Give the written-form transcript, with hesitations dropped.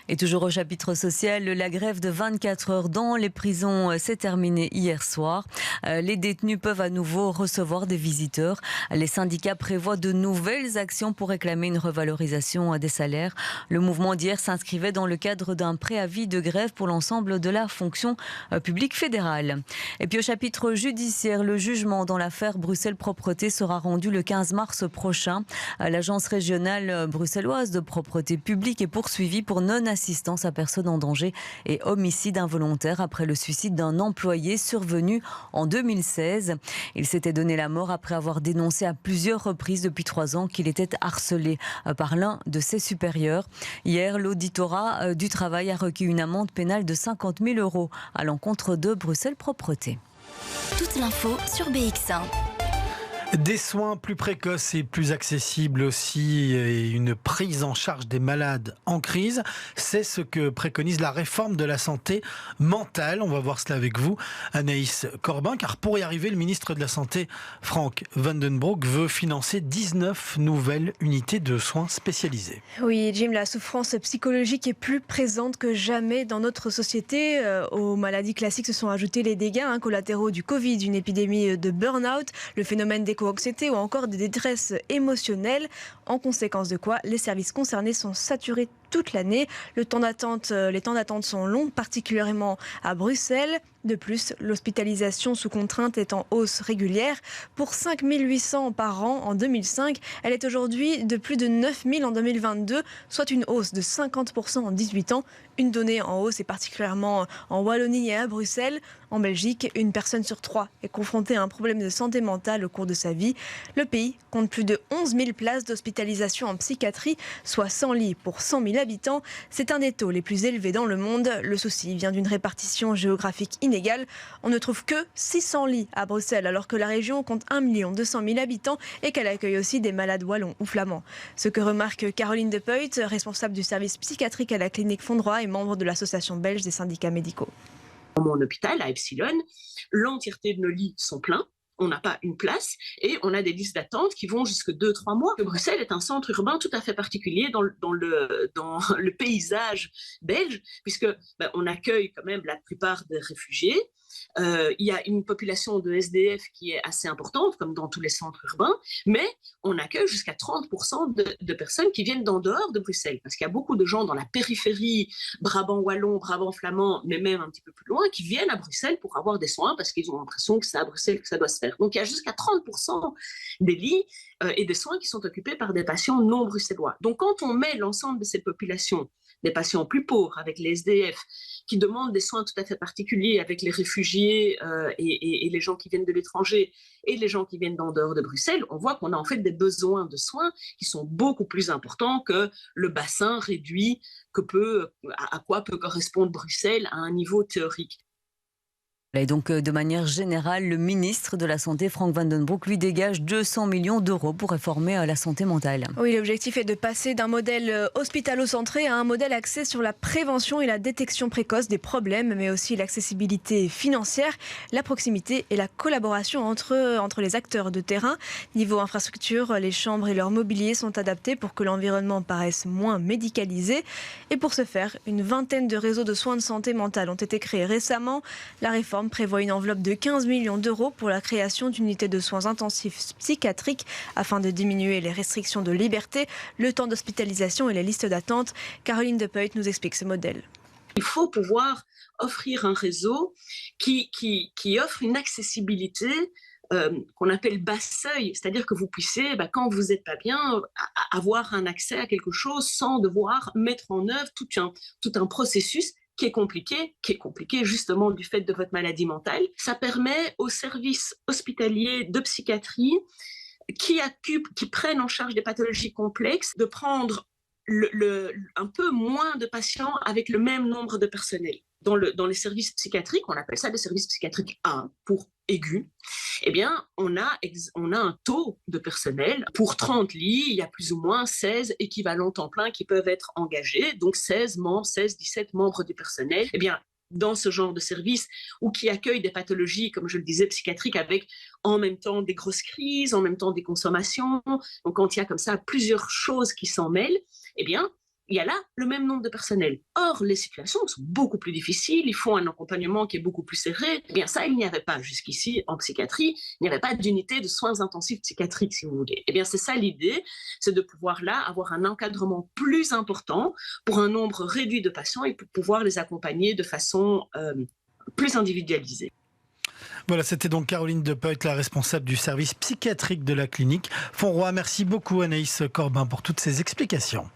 Et toujours au chapitre social, la grève de 24 heures dans les prisons s'est terminée hier soir. Les détenus peuvent à nouveau recevoir des visiteurs. Les syndicats prévoient de nouvelles actions pour réclamer une revalorisation des salaires. Le mouvement d'hier s'inscrivait dans le cadre d'un préavis de grève pour l'ensemble de la fonction publique fédérale. Et puis au chapitre judiciaire, le jugement dans l'affaire Bruxelles Propreté sera rendu le 15 mars prochain. L'agence régionale bruxelloise de propreté publique est poursuivie pour non-assistance à personne en danger et homicide involontaire après le suicide d'un employé survenu en 2016. Il s'était donné la mort après avoir dénoncé à plusieurs reprises depuis 3 ans qu'il était harcelé par l'un de ses supérieurs. Hier, l'auditorat du travail a requis une amende pénale de 50 000 € à l'encontre de Bruxelles Propreté. Toute l'info sur BX1. Des soins plus précoces et plus accessibles aussi, et une prise en charge des malades en crise, c'est ce que préconise la réforme de la santé mentale. On va voir cela avec vous, Anaïs Corbin, car pour y arriver, le ministre de la Santé, Frank Vandenbroek, veut financer 19 nouvelles unités de soins spécialisées. Oui, Jim, la souffrance psychologique est plus présente que jamais dans notre société. Aux maladies classiques se sont ajoutés les dégâts collatéraux du Covid, une épidémie de burn-out, le phénomène d'éco-anxiété ou encore des détresses émotionnelles. En conséquence de quoi, les services concernés sont saturés toute l'année. Les temps d'attente sont longs, particulièrement à Bruxelles. De plus, l'hospitalisation sous contrainte est en hausse régulière. Pour 5 800 par an en 2005, elle est aujourd'hui de plus de 9 000 en 2022, soit une hausse de 50% en 18 ans. Une donnée en hausse est particulièrement en Wallonie et à Bruxelles. En Belgique, une personne sur 3 est confrontée à un problème de santé mentale au cours de sa vie. Le pays compte plus de 11 000 places d'hospitalisation en psychiatrie, soit 100 lits pour 100 000 habitants. C'est un des taux les plus élevés dans le monde. Le souci vient d'une répartition géographique inégale. On ne trouve que 600 lits à Bruxelles, alors que la région compte 1 200 000 habitants et qu'elle accueille aussi des malades wallons ou flamands. Ce que remarque Caroline De Peut, responsable du service psychiatrique à la clinique Fondroy et membre de l'association belge des syndicats médicaux. Dans mon hôpital, à Epsilon, l'entièreté de nos lits sont pleins. On n'a pas une place et on a des listes d'attente qui vont jusque 2-3 mois. Bruxelles est un centre urbain tout à fait particulier dans le paysage belge, puisque on accueille quand même la plupart des réfugiés. Il y a une population de SDF qui est assez importante, comme dans tous les centres urbains, mais on accueille jusqu'à 30% de personnes qui viennent d'en dehors de Bruxelles, parce qu'il y a beaucoup de gens dans la périphérie, Brabant wallon, Brabant flamand, mais même un petit peu plus loin, qui viennent à Bruxelles pour avoir des soins, parce qu'ils ont l'impression que c'est à Bruxelles que ça doit se faire. Donc il y a jusqu'à 30% des lits et des soins qui sont occupés par des patients non bruxellois. Donc quand on met l'ensemble de ces populations, des patients plus pauvres avec les SDF, qui demandent des soins tout à fait particuliers avec les réfugiés et les gens qui viennent de l'étranger et les gens qui viennent d'en dehors de Bruxelles, on voit qu'on a en fait des besoins de soins qui sont beaucoup plus importants que le bassin réduit à quoi peut correspondre Bruxelles à un niveau théorique. Et donc, de manière générale, le ministre de la Santé, Frank Vandenbroek, lui dégage 200 millions d'euros pour réformer la santé mentale. Oui, l'objectif est de passer d'un modèle hospitalo-centré à un modèle axé sur la prévention et la détection précoce des problèmes, mais aussi l'accessibilité financière, la proximité et la collaboration entre les acteurs de terrain. Niveau infrastructure, les chambres et leur mobilier sont adaptés pour que l'environnement paraisse moins médicalisé. Et pour ce faire, une vingtaine de réseaux de soins de santé mentale ont été créés récemment. La réforme prévoit une enveloppe de 15 millions d'euros pour la création d'unités de soins intensifs psychiatriques afin de diminuer les restrictions de liberté, le temps d'hospitalisation et les listes d'attente. Caroline De Peut nous explique ce modèle. Il faut pouvoir offrir un réseau qui offre une accessibilité qu'on appelle bas seuil, c'est-à-dire que vous puissiez, quand vous n'êtes pas bien, avoir un accès à quelque chose sans devoir mettre en œuvre tout un processus qui est compliqué justement du fait de votre maladie mentale. Ça permet aux services hospitaliers de psychiatrie qui prennent en charge des pathologies complexes de prendre un peu moins de patients avec le même nombre de personnel. Dans les services psychiatriques, on appelle ça des services psychiatriques 1 pour aigu, eh bien, on a un taux de personnel. Pour 30 lits, il y a plus ou moins 16 équivalents temps plein qui peuvent être engagés, donc 17 membres du personnel. Eh bien, dans ce genre de service ou qui accueille des pathologies, comme je le disais, psychiatriques, avec en même temps des grosses crises, en même temps des consommations. Donc, quand il y a comme ça plusieurs choses qui s'en mêlent, eh bien, il y a là le même nombre de personnel. Or, les situations sont beaucoup plus difficiles, il faut un accompagnement qui est beaucoup plus serré. Eh bien ça, il n'y avait pas jusqu'ici en psychiatrie, il n'y avait pas d'unité de soins intensifs psychiatriques, si vous voulez. Eh bien c'est ça l'idée, c'est de pouvoir là avoir un encadrement plus important pour un nombre réduit de patients et pour pouvoir les accompagner de façon plus individualisée. Voilà, c'était donc Caroline Depeut, la responsable du service psychiatrique de la clinique Fonroy. Merci beaucoup Anaïs Corbin pour toutes ces explications.